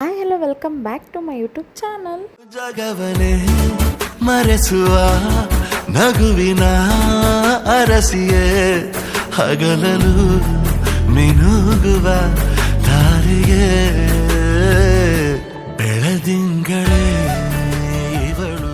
Hi hello welcome back to my YouTube channel. ಜಗವನೇ ಮರೆಸುವ ನಗುವಿನ ಅರಸಿಯೇ ಹಗಲಲು ಮಿನುಗುವ ದಾರಿಗೆ ಬೆಳದಿಂಗಳೇ ಇವಳು.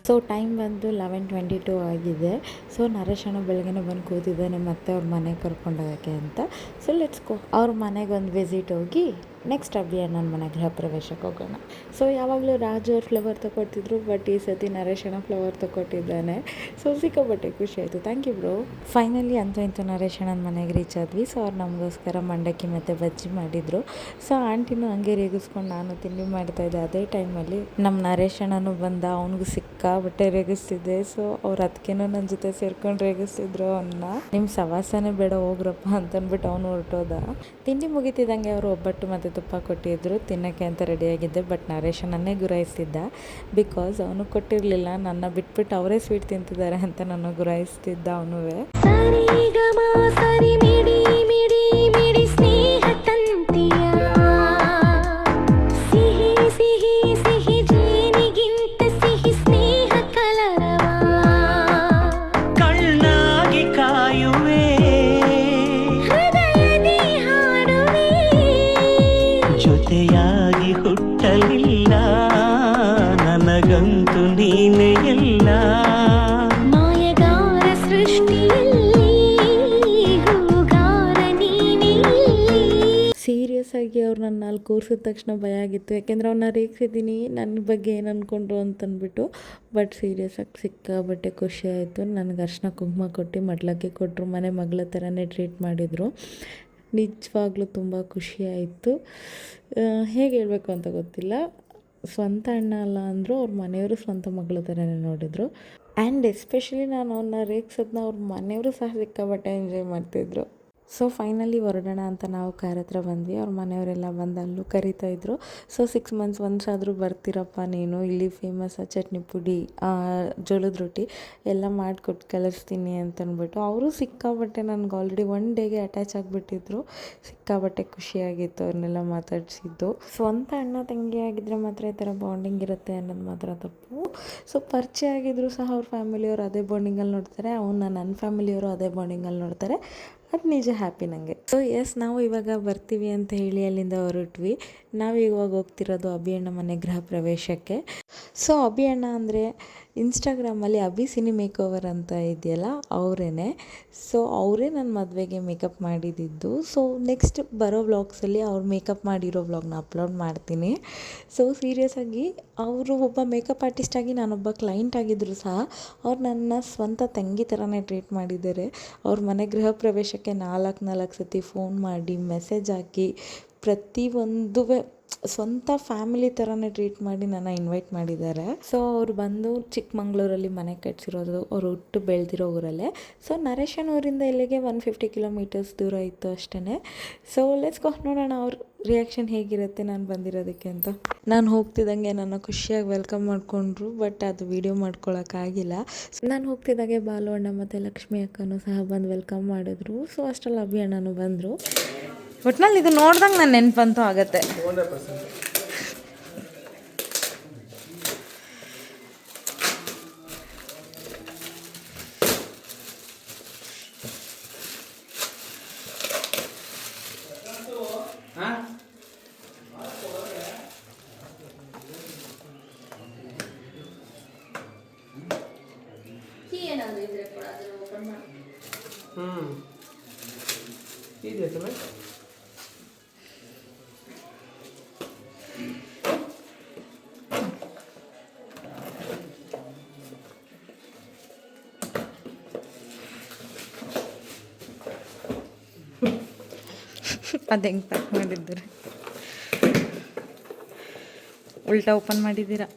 ಸೊ ಟೈಮ್ ಬಂದು 11:22 ಆಗಿದೆ. ಸೊ ನರೇಶ್ ಅಣ್ಣ ಬೆಳಗ್ಗೆ ಬಂದು ಕೂತಿದ್ದಾನೆ ಮತ್ತೆ ಅವ್ರ ಮನೆಗೆ ಕರ್ಕೊಂಡೋಗೋಕ್ಕೆ ಅಂತ. ಸೊ ಲೆಟ್ಸ್ ಗೋ ಅವ್ರ ಮನೆಗೆ ಒಂದು ವಿಸಿಟ್ ಹೋಗಿ ನೆಕ್ಸ್ಟ್ ಅಭಿಯಾನ ಮನೆ ಗೃಹ ಪ್ರವೇಶಕ್ಕೆ ಹೋಗೋಣ. ಸೊ ಯಾವಾಗಲೂ ರಾಜು ಅವ್ರು ಫ್ಲವರ್ ತೊಗೊಟ್ಟಿದ್ರು, ಬಟ್ ಈ ಸತಿ ನರೇಶ್ ಅಣ್ಣ ಫ್ಲವರ್ ತೊಗೊಟ್ಟಿದ್ದಾನೆ. ಸೊ ಸಿಕ್ಕಾಪಟ್ಟೆ ಖುಷಿ ಆಯಿತು. Thank you bro. ಫೈನಲಿ ಅಂತೂ ಇಂತೂ ನರೇಶ್ ಅಣ್ಣನ ಮನೆಗೆ ರೀಚ್ ಆದ್ವಿ. ಸೊ ಅವ್ರು ನಮಗೋಸ್ಕರ ಮಂಡಕ್ಕಿ ಮತ್ತು ಬಜ್ಜಿ ಮಾಡಿದರು. ಸೊ ಆಂಟಿನೂ ಹಂಗೆ ರೇಗಿಸ್ಕೊಂಡು ನಾನು ತಿಂಡಿ ಮಾಡ್ತಾಯಿದ್ದೆ. ಅದೇ ಟೈಮಲ್ಲಿ ನಮ್ಮ ನರೇಶ್ ಅಣ್ಣನೂ ಬಂದ, ಅವನಿಗೂ ಸಿಕ್ಕಾಪಟ್ಟೆ ರೇಗಿಸ್ತಿದ್ದೆ. ಸೊ ಅವ್ರು ಅದಕ್ಕೇನೋ ನನ್ನ ಜೊತೆ ಸೇರ್ಕೊಂಡು ರೇಗಿಸ್ತಿದ್ರು ಅವನ್ನ. ನಿಮ್ಮ ಸವಾಸನೇ ಬೇಡ ಹೋಗ್ರಪ್ಪ ಅಂತಂದ್ಬಿಟ್ಟು ಅವನು ಹೊರಟೋದ. ತಿಂಡಿ ಮುಗಿತಿದ್ದಂಗೆ ಅವರು ಒಬ್ಬಟ್ಟು ಮತ್ತು ತುಪ್ಪ ಕೊಟ್ಟಿದ್ರು ತಿನ್ನೋಕ್ಕೆ ಅಂತ ರೆಡಿಯಾಗಿದ್ದೆ. ಬಟ್ ನರೇಶ ನನ್ನೇ ಗುರಾಯಿಸ್ತಿದ್ದ. ಬಿಕಾಸ್ ಅವನು ಕೊಟ್ಟಿರಲಿಲ್ಲ, ನನ್ನ ಬಿಟ್ಬಿಟ್ಟು ಅವರೇ ಸ್ವೀಟ್ ತಿಂತಿದ್ದಾರೆ ಅಂತ ನನ್ನ ಗುರಾಯಿಸ್ತಿದ್ದ ಅವನು. ಜೊತೆಯಾಗಿ ಹುಟ್ಟಲಿಲ್ಲ ನನಗಂತೂ ನೀನೇ ಎಲ್ಲ. ಮಾಯಗಾರ ಸೃಷ್ಟಿಯಲ್ಲಿ ಹೂಗಾರ ನೀನೇ. ಸೀರಿಯಸ್ ಆಗಿ ಅವ್ರು ನನ್ನ ಅಲ್ಲಿ ಕೂರಿಸಿದ ತಕ್ಷಣ ಭಯ ಆಗಿತ್ತು. ಯಾಕೆಂದರೆ ಅವ್ನ ರೇಗಿಸಿದ್ದೀನಿ, ನನ್ನ ಬಗ್ಗೆ ಏನು ಅಂದ್ಕೊಂಡ್ರು ಅಂತಂದ್ಬಿಟ್ಟು. ಬಟ್ ಸೀರಿಯಸ್ ಆಗಿ ಸಿಕ್ಕಾಬಟ್ಟೆ ಖುಷಿ ಆಯಿತು. ನನಗೆ ಅರ್ಶಿನ ಕುಂಕುಮ ಕೊಟ್ಟು ಮಡ್ಲಕ್ಕೆ ಕೊಟ್ಟರು, ಮನೆ ಮಗಳ ಥರನೇ ಟ್ರೀಟ್ ಮಾಡಿದರು. ನಿಜವಾಗ್ಲೂ ತುಂಬ ಖುಷಿ ಆಯಿತು. ಹೇಗೆ ಹೇಳಬೇಕು ಅಂತ ಗೊತ್ತಿಲ್ಲ. ಸ್ವಂತ ಅಣ್ಣ ಅಲ್ಲ ಅಂದರು, ಅವ್ರ ಮನೆಯವರು ಸ್ವಂತ ಮಗಳ ಥರನೇ ನೋಡಿದರು. ಆ್ಯಂಡ್ ಎಸ್ಪೆಷಲಿ ನಾನು ಅವನ್ನ ರೇಗ್ಸೋದನ್ನ ಅವ್ರ ಮನೆಯವರು ಸಹ ಸಿಕ್ಕಾಬಟ್ಟೆ ಎಂಜಾಯ್ ಮಾಡ್ತಿದ್ರು. ಸೊ ಫೈನಲಿ ಹೊರಡೋಣ ಅಂತ ನಾವು ಕಾರ್ ಹತ್ರ ಬಂದ್ವಿ. ಅವ್ರ ಮನೆಯವರೆಲ್ಲ ಬಂದು ಅಲ್ಲೂ ಕರಿತಾಯಿದ್ರು. ಸೊ 6 months ಒನ್ಸ್ ಆದರೂ ಬರ್ತೀರಪ್ಪ ನೀನು, ಇಲ್ಲಿ ಫೇಮಸ್ ಚಟ್ನಿ ಪುಡಿ, ಜೋಳದ ರೊಟ್ಟಿ ಎಲ್ಲ ಮಾಡಿಕೊಟ್ಟು ಕಲಿಸ್ತೀನಿ ಅಂತಂದ್ಬಿಟ್ಟು ಅವರು ಸಿಕ್ಕಾಬಟ್ಟೆ ನನಗೆ ಆಲ್ರೆಡಿ 1 ಡೇಗೆ ಅಟ್ಯಾಚ್ ಆಗಿಬಿಟ್ಟಿದ್ರು. ಸಿಕ್ಕಾಬಟ್ಟೆ ಖುಷಿಯಾಗಿತ್ತು ಅವ್ರನ್ನೆಲ್ಲ ಮಾತಾಡಿಸಿದ್ದು. ಸ್ವಂತ ಅಣ್ಣ ತಂಗಿ ಆಗಿದ್ದರೆ ಮಾತ್ರ ಈ ಥರ ಬಾಂಡಿಂಗ್ ಇರುತ್ತೆ ಅನ್ನೋದು ಮಾತ್ರ ತಪ್ಪು. ಸೊ ಪರಿಚಯ ಆಗಿದ್ರು ಸಹ ಅವ್ರ ಫ್ಯಾಮಿಲಿಯವರು ಅದೇ ಬಾಂಡಿಂಗಲ್ಲಿ ನೋಡ್ತಾರೆ, ನನ್ನ ಫ್ಯಾಮಿಲಿಯವರು ಅದೇ ಬಾಂಡಿಂಗಲ್ಲಿ ನೋಡ್ತಾರೆ. ಅದು ನಿಜ ಹ್ಯಾಪಿ ನನಗೆ. ಸೊ ಎಸ್, ನಾವು ಇವಾಗ ಬರ್ತೀವಿ ಅಂತ ಹೇಳಿ ಅಲ್ಲಿಂದ ಹೊರಟ್ವಿ. ನಾವು ಇವಾಗ ಹೋಗ್ತಿರೋದು ಅಭಿ ಅಣ್ಣ ಮನೆ ಗೃಹ ಪ್ರವೇಶಕ್ಕೆ. ಸೊ ಅಭಿ ಅಣ್ಣ ಅಂದರೆ ಇನ್ಸ್ಟಾಗ್ರಾಮಲ್ಲಿ ಅಭಿ ಸಿನಿ ಮೇಕ್ ಓವರ್ ಅಂತ ಇದೆಯಲ್ಲ, ಅವರೇ. ಸೊ ಅವರೇ ನನ್ನ ಮದುವೆಗೆ ಮೇಕಪ್ ಮಾಡಿದ್ದು. ಸೊ ನೆಕ್ಸ್ಟ್ ಬರೋ ವ್ಲಾಗ್ಸಲ್ಲಿ ಅವ್ರು ಮೇಕಪ್ ಮಾಡಿರೋ ವ್ಲಾಗ್ನ ಅಪ್ಲೋಡ್ ಮಾಡ್ತೀನಿ. ಸೊ ಸೀರಿಯಸ್ ಆಗಿ ಅವರು ಒಬ್ಬ ಮೇಕಪ್ ಆರ್ಟಿಸ್ಟಾಗಿ ನಾನೊಬ್ಬ ಕ್ಲೈಂಟ್ ಆಗಿದ್ದರೂ ಸಹ ಅವ್ರು ನನ್ನ ಸ್ವಂತ ತಂಗಿ ಥರನೇ ಟ್ರೀಟ್ ಮಾಡಿದ್ದಾರೆ. ಅವ್ರ ಮನೆ ಗೃಹ ಪ್ರವೇಶಕ್ಕೆ 4 ಸತಿ ಫೋನ್ ಮಾಡಿ ಮೆಸೇಜ್ ಹಾಕಿ ಪ್ರತಿಯೊಂದು ಸ್ವಂತ ಫ್ಯಾಮಿಲಿ ಥರನೇ ಟ್ರೀಟ್ ಮಾಡಿ ನನ್ನ ಇನ್ವೈಟ್ ಮಾಡಿದ್ದಾರೆ. ಸೊ ಅವ್ರು ಬಂದು ಚಿಕ್ಕಮಂಗ್ಳೂರಲ್ಲಿ ಮನೆ ಕಟ್ಸಿರೋದು, ಅವ್ರು ಹುಟ್ಟು ಬೆಳೆದಿರೋ ಊರಲ್ಲೇ. ಸೊ ನರೇಶನ್ ಊರಿಂದ ಇಲ್ಲಿಗೆ 150 kilometers ದೂರ ಇತ್ತು ಅಷ್ಟೇ. ಸೊ ಲೆಟ್ಸ್ ಗೋ, ನೋಡೋಣ ಅವ್ರ ರಿಯಾಕ್ಷನ್ ಹೇಗಿರುತ್ತೆ ನಾನು ಬಂದಿರೋದಕ್ಕೆ ಅಂತ. ನಾನು ಹೋಗ್ತಿದ್ದಂಗೆ ನನ್ನ ಖುಷಿಯಾಗಿ ವೆಲ್ಕಮ್ ಮಾಡಿಕೊಂಡ್ರು. ಬಟ್ ಅದು ವೀಡಿಯೋ ಮಾಡ್ಕೊಳಕ್ಕಾಗಿಲ್ಲ. ನಾನು ಹೋಗ್ತಿದ್ದಾಗೆ ಬಾಲು ಅಣ್ಣ ಮತ್ತು ಲಕ್ಷ್ಮಿ ಅಕ್ಕನೂ ಸಹ ಬಂದು ವೆಲ್ಕಮ್ ಮಾಡಿದ್ರು. ಸೊ ಅಷ್ಟರಲ್ಲಿ ಅಭಿ ಅಣ್ಣನೂ ಬಂದರು. ಒಟ್ನಲ್ಲಿ ಇದು ನೋಡ್ದಂಗೆ ನನ್ನ ನೆನಪಂತೂ ಆಗತ್ತೆ. ಅದು ಹೆಂಗೆ ಪ್ಯಾಕ್ ಮಾಡಿದ್ದೀರ? ಉಲ್ಟಾ ಓಪನ್ ಮಾಡಿದ್ದೀರಾ?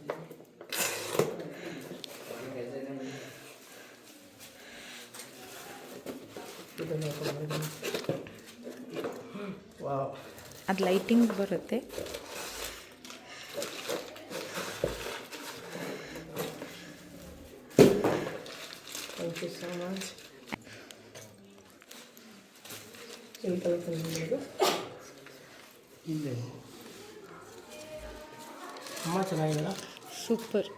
ಅದು ಲೈಟಿಂಗ್ ಬರುತ್ತೆ. Thank you so much. In ಅಮ್ಮ ಚೆನ್ನಾಗಿದ್ದೀರಾ? ಸೂಪರ್.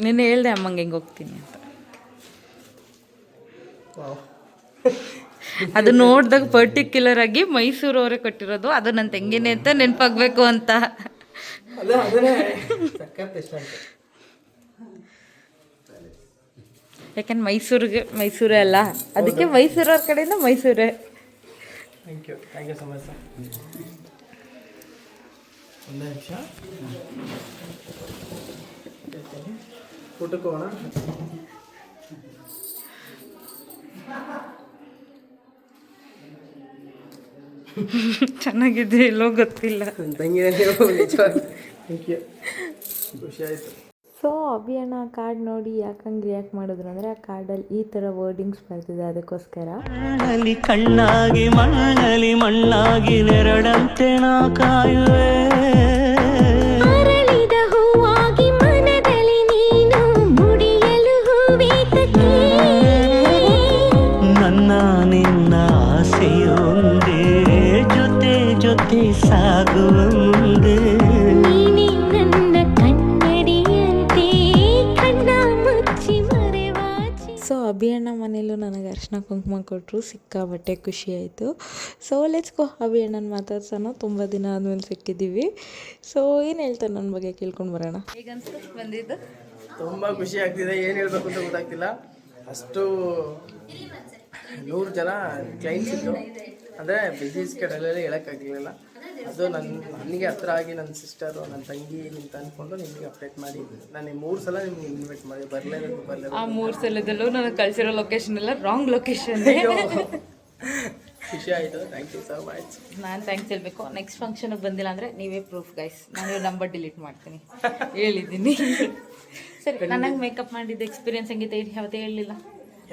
ನಿನ್ನೆ ಹೇಳ್ದೆ ಅಮ್ಮಂಗೆ ಹೆಂಗೆ ಹೋಗ್ತೀನಿ ಅಂತ. ವಾವ್. ಅದು ನೋಡಿದಾಗ ಪರ್ಟಿಕ್ಯುಲರ್ ಆಗಿ ಮೈಸೂರವರೇ ಕೊಟ್ಟಿರೋದು, ಅದು ನನ್ನ ತಂಗಿನೇ ಅಂತ ನೆನಪಾಗಬೇಕು ಅಂತ. ಅದನ್ನೇ ಸಖತ್ ಇಷ್ಟ ಆಯ್ತು. ಯಾಕಂದ್ರೆ ಮೈಸೂರೇ ಅಲ್ಲ, ಅದಕ್ಕೆ ಮೈಸೂರವ್ರ ಕಡೆಯಿಂದ ಮೈಸೂರೇ. Thank you so much sir. ಒಂದೇ ನಿಮಿಷ ಊಟಕ್ಕೆ ಹೋಗೋಣ. ಚೆನ್ನಾಗಿದೆ, ಎಲ್ಲೋ ಗೊತ್ತಿಲ್ಲ. ನನ್ನ ತಂಗಿನೇ ನಿಜವಾಗಿ ಥ್ಯಾಂಕ್ ಯು, ಖುಷಿ ಆಯಿತು. ಸೊ ಅಭಿಯಣ್ಣ ಕಾರ್ಡ್ ನೋಡಿ ಯಾಕಂಗೆ ರಿಯಾಕ್ಟ್ ಮಾಡಿದ್ರು ಅಂದರೆ, ಆ ಕಾರ್ಡಲ್ಲಿ ಈ ಥರ ವರ್ಡಿಂಗ್ಸ್ ಬರ್ತಿದೆ, ಅದಕ್ಕೋಸ್ಕರ. ಮಣ್ಣಲ್ಲಿ ಕಣ್ಣಾಗಿ ಮಣ್ಣಲ್ಲಿ ಮಣ್ಣಾಗಿ ನೆರಳಂತೆ ನಾ ಕಾಯುವೆ, ಅರಳಿದ ಹೂವಾಗಿ ಮನದಲ್ಲಿ ನೀನು ಮುಡಿಯಲು ಹೂವೇತಕ್ಕೆ, ನನ್ನ ನಿನ್ನ ಆಸೆಯೊಂದೇ ಜೊತೆ ಜೊತೆ ಸಾಗುವ ಮುಂದೆ. ನೀನೇ ನನ್ನ ಕನ್ನಡಿಯಂತೆ ಕಣ್ಣ ಮುಚ್ಚಿ ಮರೆವಾಚಿ. ಸೊ ಅಭಿಯಣ್ಣ ಮನೇಲೂ ನನಗೆ ಅರಿಶಿನ ಕುಂಕುಮ ಕೊಟ್ಟರು, ಸಿಕ್ಕಾಬಟ್ಟೆ ಖುಷಿ ಆಯಿತು. ಸೊ ಲೆಟ್ಸ್ ಗೋ, ಅಭಿಯಣ್ಣನ ಮಾತಾಡ್ಸೋಣ, ತುಂಬ ದಿನ ಆದಮೇಲೆ ಸಿಕ್ಕಿದ್ದೀವಿ. ಸೊ ಏನು ಹೇಳ್ತಾರೆ ನನ್ನ ಬಗ್ಗೆ ಕೇಳ್ಕೊಂಡು ಬರೋಣ. ಈಗ ಅನ್ಸ್ಕೊಂಡು ಬಂದಿದ್ದು ತುಂಬ ಖುಷಿ ಆಗ್ತಿದೆ, ಏನು ಹೇಳಬೇಕು ಅಂತ ಗೊತ್ತಾಗ್ತಿಲ್ಲ. ಅಷ್ಟು 100 ಜನ ಕ್ಲೈಂಟ್ಸ್ ಇತ್ತು, ಅಂದರೆ ಬಿಸಿ ಸ್ಕೆಡಲ್ಲಿ ಹೇಳೋಕ್ಕಾಗಲಿಲ್ಲ. ಅದು ನನಗೆ ಹತ್ರ ಆಗಿ ನನ್ನ ಸಿಸ್ಟರು, ನನ್ನ ತಂಗಿ ನಿಂತ ಅಂದ್ಕೊಂಡು ನಿಮಗೆ ಅಪ್ಡೇಟ್ ಮಾಡಿ ನಾನು 3 ಸಲ ನಿಮ್ಗೆ ಇನ್ವೈಟ್ ಮಾಡಿ ಬರಲೇಬೇಕು. ಆ 3 ಸಲದಲ್ಲೂ ನನಗೆ ಕಳಿಸಿರೋ ಲೊಕೇಶನ್ ಎಲ್ಲ ರಾಂಗ್ ಲೊಕೇಶನ್. ಖುಷಿ ಆಯಿತು, ಥ್ಯಾಂಕ್ ಯು ಸೊ ಮಚ್. ನಾನು ಥ್ಯಾಂಕ್ಸ್ ಹೇಳಬೇಕು. ನೆಕ್ಸ್ಟ್ ಫಂಕ್ಷನ್ಗೆ ಬಂದಿಲ್ಲ ಅಂದರೆ ನೀವೇ ಪ್ರೂಫ್ ಗೈಸ್, ನಾನು ನಂಬರ್ ಡಿಲೀಟ್ ಮಾಡ್ತೀನಿ, ಹೇಳಿದ್ದೀನಿ. ಸರಿ, ನನಗೆ ಮೇಕಪ್ ಮಾಡಿದ್ದು ಎಕ್ಸ್ಪೀರಿಯನ್ಸ್ ಹೆಂಗಿದೆ ಯಾವತ್ತೇ ಹೇಳಲಿಲ್ಲ,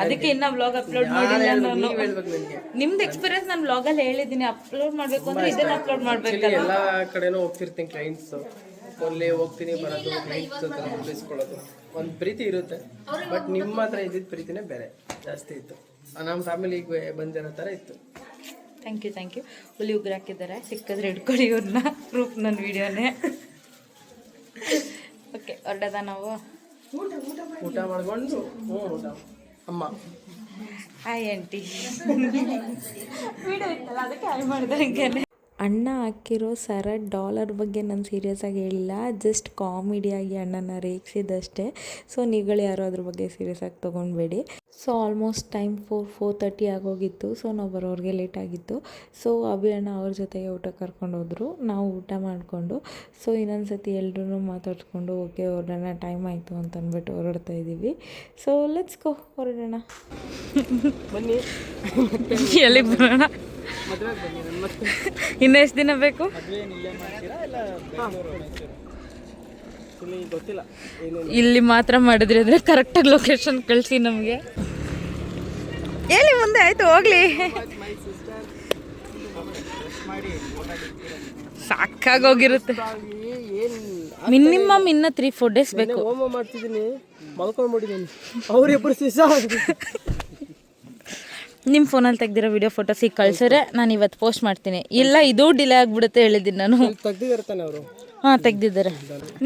ಅದಕ್ಕೆ ಇನ್ನ ವ್ಲಾಗ್ ಅಪ್ಲೋಡ್ ಮಾಡಿಲ್ಲ ನಾನು. ಹೇಳ್ಬೇಕು ನನಗೆ ನಿಮ್ದು ಎಕ್ಸ್ಪೀರಿಯನ್ಸ್ ನಾನು ವ್ಲಾಗಲ್ಲಿ ಹೇಳಿದ್ದೀನಿ, ಅಪ್ಲೋಡ್ ಮಾಡಬೇಕು ಅಂದರೆ ಇದನ್ನ ಅಪ್ಲೋಡ್ ಮಾಡಬೇಕಲ್ಲ. ಎಲ್ಲ ಕಡೆನೂ ಹೋಗ್ತಿರ್ತೀನಿ, ಕ್ಲೈಂಟ್ಸು ಒಳ್ಳೆ ಹೋಗ್ತೀನಿ ಬರೋದು, ಕ್ಲೈಂಟ್ಸ್ ಹತ್ರ ಮುಗಿಸ್ಕೊಳ್ಳೋದು ಒಂದು ಪ್ರೀತಿ ಇರುತ್ತೆ. ಬಟ್ ನಿಮ್ಮ ಹತ್ರ ಇದ್ದಿದ್ದು ಪ್ರೀತಿನೇ ಬೇರೆ, ಜಾಸ್ತಿ ಇತ್ತು. ನಮ್ಮ ಫ್ಯಾಮಿಲಿಗೆ ಬಂದಿರೋ ಥರ ಇತ್ತು. Thank you. ಹುಲಿ ಉಗ್ರು ಹಾಕಿದ್ದಾರೆ, ಸಿಕ್ಕಿದ್ರೆ ಹಿಡ್ಕೊಳ್ಳಿ ಇವ್ರನ್ನ, ಪ್ರೂಫ್ ನನ್ನ ವಿಡಿಯೋನೇ. ಓಕೆ, ಹೊರಡದ ನಾವು ಊಟ ಮಾಡ್ಕೊಂಡು ಊಟ ಅಮ್ಮ ಹಾಯ್ ಆಂಟಿ. ವಿಡಿಯೋ ಇತ್ತಲ್ಲ ಅದಕ್ಕೆ ಹಾಯ್ ಮಾಡಿದೆ. ಅಣ್ಣ ಹಾಕಿರೋ ಸರ ಡಾಲರ್ ಬಗ್ಗೆ ನಾನು ಸೀರಿಯಸ್ ಆಗಿ ಹೇಳಿಲ್ಲ, ಜಸ್ಟ್ ಕಾಮಿಡಿಯಾಗಿ ಅಣ್ಣನ ರೇಗಿಸಿದಷ್ಟೇ. ಸೊ ನೀವುಗಳು ಯಾರು ಅದ್ರ ಬಗ್ಗೆ ಸೀರಿಯಸ್ ಆಗಿ ತೊಗೊಳ್ಬೇಡಿ. ಸೊ ಆಲ್ಮೋಸ್ಟ್ ಟೈಮ್ 4:30 ಆಗೋಗಿತ್ತು. ಸೊ ನಾವು ಬರೋರಿಗೆ ಲೇಟ್ ಆಗಿತ್ತು. ಸೊ ಅಭಿ ಅಣ್ಣ ಅವ್ರ ಜೊತೆಗೆ ಊಟ ಕರ್ಕೊಂಡು ಹೋದರು, ನಾವು ಊಟ ಮಾಡಿಕೊಂಡು ಸೊ ಇನ್ನೊಂದು ಸತಿ ಎಲ್ಲರೂ ಮಾತಾಡ್ಸ್ಕೊಂಡು ಓಕೆ ಹೊರಡೋಣ, ಟೈಮ್ ಆಯಿತು ಅಂತ ಅಂದ್ಬಿಟ್ಟು ಹೊರಡ್ತಾ ಇದ್ದೀವಿ. ಸೊ ಲೆಟ್ಸ್ ಗೋ, ಹೊರಡೋಣ. ಬನ್ನಿ, ಎಲ್ಲಿಗೆ ಬರೋಣ? ಮದುವೆಗೆ ಬನ್ನಿ. ನನ್ನ ಮತ್ತೆ ಇನ್ನೆಷ್ಟು ದಿನ ಬೇಕು? ಮದುವೆ ಇಲ್ಲೇ ಮಾಡ್ತೀರಾ ಇಲ್ಲ ಇಲ್ಲಿ ಗೊತ್ತಿಲ್ಲ ಏನು. ಇಲ್ಲಿ ಮಾತ್ರ ಮಾಡಿದ್ರಿ ಅಂದರೆ ಕರೆಕ್ಟಾಗಿ ಲೊಕೇಶನ್ ಕಳಿಸಿ ನಮಗೆ. ಹೇಳಿ ಮುಂದೆ, ಆಯಿತು ಹೋಗಲಿ. ಸಾಕಾಗೋಗಿರುತ್ತೆ. ಮಿನಿಮಮ್ ಇನ್ನು 3-4 ಡೇಸ್ ಬೇಕು. ಹೋಮ ಮಾಡ್ತಿದ್ದೀನಿ, ಮಲ್ಕೊಂಡ್ಬಿಟ್ಟಿದ್ದೀನಿ. ಅವರಿಬ್ಬರು ಸಿಸ ನಿಮ್ಮ ಫೋನಲ್ಲಿ ತೆಗ್ದಿರೋ ವಿಡಿಯೋ ಫೋಟೋಸ್ ಈಗ ಕಳ್ಸಿದ್ರೆ ನಾನು ಇವತ್ತು ಪೋಸ್ಟ್ ಮಾಡ್ತೀನಿ. ಇಲ್ಲ ಇದು ಡಿಲೇ ಆಗಿಬಿಡುತ್ತೆ ಹೇಳಿದ್ದೀನಿ ನಾನು. ತೆಗ್ದಿರ್ತಾನೆ ಅವರು. ಹಾಂ, ತೆಗ್ದಿದ್ದಾರೆ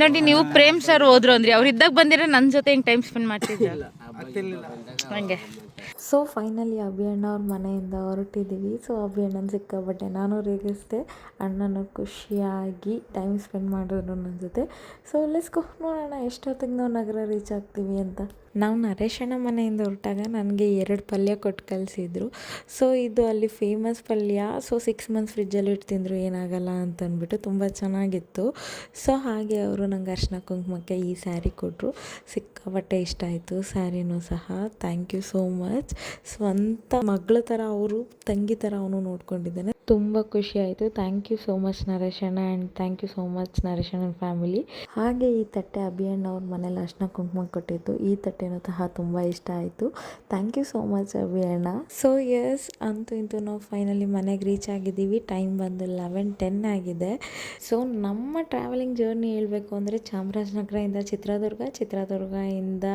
ನೋಡಿ. ನೀವು ಪ್ರೇಮ್ ಸರ್ ಹೋದ್ರು ಅಂದ್ರಿ, ಅವ್ರು ಇದ್ದಾಗ ಬಂದಿರೋ ನನ್ನ ಜೊತೆ ಹಿಂಗೆ ಟೈಮ್ ಸ್ಪೆಂಡ್ ಮಾಡ್ತಿದ್ದಿಲ್ಲ ಹಂಗೆ. ಸೊ ಫೈನಲಿ ಅಭಿ ಅಣ್ಣ ಅವ್ರ ಮನೆಯಿಂದ ಹೊರಟಿದ್ದೀವಿ. ಸೊ ಅಭಿ ಅಣ್ಣನ ಸಿಕ್ಕಾಬಟ್ಟೆ ನಾನು ರೇಗಿಸ್ದೆ, ಅಣ್ಣನ ಖುಷಿಯಾಗಿ ಟೈಮ್ ಸ್ಪೆಂಡ್ ಮಾಡಿದ್ರು ನನ್ನ ಜೊತೆ. ಸೊ ಲೆಟ್ಸ್ ಗೋ, ನೋಡೋಣ ಎಷ್ಟೊತ್ತಿಗೆ ನಾವು ನಗರ ರೀಚ್ ಆಗ್ತೀವಿ ಅಂತ. ನಾವು ನರೇಶಣ್ಣ ಮನೆಯಿಂದ ಹೊರಟಾಗ ನನಗೆ 2 ಪಲ್ಯ ಕೊಟ್ಟು ಕಳಿಸಿದ್ರು. ಸೊ ಇದು ಅಲ್ಲಿ ಫೇಮಸ್ ಪಲ್ಯ. ಸೊ 6 ಮಂತ್ಸ್ ಫ್ರಿಜ್ಜಲ್ಲಿ ಇಟ್ಟು ತಿಂದರು ಏನಾಗಲ್ಲ ಅಂತಂದ್ಬಿಟ್ಟು ತುಂಬ ಚೆನ್ನಾಗಿತ್ತು. ಸೊ ಹಾಗೆ ಅವರು ನಂಗೆ ಅರಿಶಿನ ಕುಂಕುಮಕ್ಕೆ ಈ ಸ್ಯಾರಿ ಕೊಟ್ಟರು, ಸಿಕ್ಕಾಬಟ್ಟೆ ಇಷ್ಟ ಆಯಿತು ಸ್ಯಾರಿನೂ ಸಹ. Thank you so much. ಸ್ವಂತ ಮಗಳ ಥರ ಅವರು, ತಂಗಿ ಥರ ಅವನು ನೋಡ್ಕೊಂಡಿದ್ದಾನೆ, ತುಂಬ ಖುಷಿ ಆಯಿತು. ಥ್ಯಾಂಕ್ ಯು ಸೋ ಮಚ್ ನರೇಶಣ್ಣ, and thank you so much ನರೇಶಣ್ಣನ ಫ್ಯಾಮಿಲಿ. ಹಾಗೆ ಈ ತಟ್ಟೆ ಅಭಿ ಅಣ್ಣ ಅವ್ರ ಮನೇಲಿ ಅರಿಶಿನ ಕುಂಕುಮ ಕೊಟ್ಟಿದ್ದು, ಈ ತಟ್ಟೆನೂ ಸಹ ತುಂಬ ಇಷ್ಟ ಆಯಿತು. Thank you so much Abhi ಅಣ್ಣ. ಸೊ ಎಸ್, ಅಂತೂ ಇಂತೂ ನಾವು ಫೈನಲಿ ಮನೆಗೆ ರೀಚ್ ಆಗಿದ್ದೀವಿ. ಟೈಮ್ ಬಂದು 11:10 ಆಗಿದೆ. ಸೊ ನಮ್ಮ ಟ್ರಾವೆಲಿಂಗ್ ಜರ್ನಿ ಹೇಳಬೇಕು ಅಂದರೆ ಚಾಮರಾಜನಗರದಿಂದ ಚಿತ್ರದುರ್ಗ, ಚಿತ್ರದುರ್ಗದಿಂದ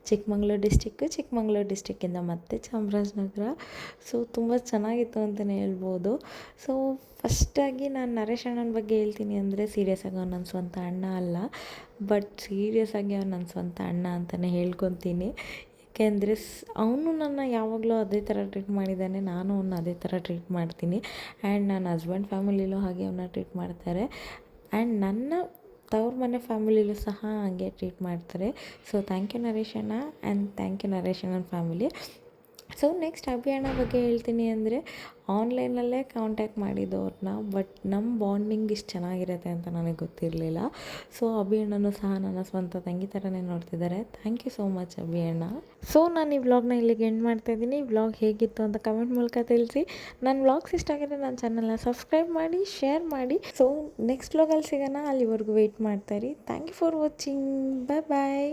ಚಿಕ್ಕಮಂಗ್ಳೂರು ಡಿಸ್ಟಿಕ್ಕಿಂದ ಮತ್ತೆ ಚಾಮರಾಜನಗರ. ಸೊ ತುಂಬ ಚೆನ್ನಾಗಿತ್ತು ಅಂತಲೇ ಹೇಳ್ಬೋದು. ಸೊ ಫಸ್ಟಾಗಿ ನಾನು ನರೇಶ್ ಅಣ್ಣನ ಬಗ್ಗೆ ಹೇಳ್ತೀನಿ ಅಂದರೆ ಸೀರಿಯಸ್ ಆಗಿ ಅವ್ನು ನನ್ನ ಸ್ವಂತ ಅಣ್ಣ ಅಲ್ಲ, ಬಟ್ ಸೀರಿಯಸ್ ಆಗಿ ಅವ್ನು ನನ್ನ ಸ್ವಂತ ಅಣ್ಣ ಅಂತಲೇ ಹೇಳ್ಕೊತೀನಿ. ಯಾಕೆಂದರೆ ಅವನು ನನ್ನ ಯಾವಾಗಲೂ ಅದೇ ಥರ ಟ್ರೀಟ್ ಮಾಡಿದ್ದಾನೆ, ನಾನು ಅವನ್ನ ಅದೇ ಥರ ಟ್ರೀಟ್ ಮಾಡ್ತೀನಿ. ಆ್ಯಂಡ್ ನನ್ನ ಹಸ್ಬೆಂಡ್ ಫ್ಯಾಮಿಲಿಲೂ ಹಾಗೆ ಅವನ್ನ ಟ್ರೀಟ್ ಮಾಡ್ತಾರೆ. ಆ್ಯಂಡ್ ನನ್ನ ತವ್ರ ಮನೆ ಫ್ಯಾಮಿಲಿಲೂ ಸಹ ಹಾಗೆ ಟ್ರೀಟ್ ಮಾಡ್ತಾರೆ. ಸೊ ಥ್ಯಾಂಕ್ ಯು ನರೇಶ್ ಅಣ್ಣ, ಆ್ಯಂಡ್ ಥ್ಯಾಂಕ್ ಯು ನರೇಶ್ ಅಣ್ಣನ ಫ್ಯಾಮಿಲಿ. ಸೊ ನೆಕ್ಸ್ಟ್ ಅಭಿ ಅಣ್ಣ ಬಗ್ಗೆ ಹೇಳ್ತೀನಿ ಅಂದರೆ ಆನ್ಲೈನಲ್ಲೇ ಕಾಂಟ್ಯಾಕ್ಟ್ ಮಾಡಿದ್ದವ್ರನ್ನ, ಬಟ್ ನಮ್ಮ ಬಾಂಡಿಂಗ್ ಇಷ್ಟು ಚೆನ್ನಾಗಿರುತ್ತೆ ಅಂತ ನನಗೆ ಗೊತ್ತಿರಲಿಲ್ಲ. ಸೊ ಅಭಿ ಅಣ್ಣನೂ ಸಹ ನನ್ನ ಸ್ವಂತ ತಂಗಿ ಥರನೇ ನೋಡ್ತಿದ್ದಾರೆ. Thank you so much Abhi ಅಣ್ಣ. ಸೊ ನಾನು ಈ ವ್ಲಾಗ್ನ ಇಲ್ಲಿಗೆ ಎಂಡ್ ಮಾಡ್ತಾಯಿದ್ದೀನಿ. ಈ ವ್ಲಾಗ್ ಹೇಗಿತ್ತು ಅಂತ ಕಮೆಂಟ್ ಮೂಲಕ ತಿಳಿಸಿ. ನನ್ನ ವ್ಲಾಗ್ಸ್ ಇಷ್ಟ ಆಗಿದ್ರೆ ನನ್ನ ಚಾನಲ್ನ ಸಬ್ಸ್ಕ್ರೈಬ್ ಮಾಡಿ, ಶೇರ್ ಮಾಡಿ. ಸೊ ನೆಕ್ಸ್ಟ್ ವ್ಲಾಗಲ್ಲಿ ಸಿಗೋಣ, ಅಲ್ಲಿವರೆಗೂ ವೆಯ್ಟ್ ಮಾಡ್ತಾಯಿರಿ. Thank you for watching. Bye bye.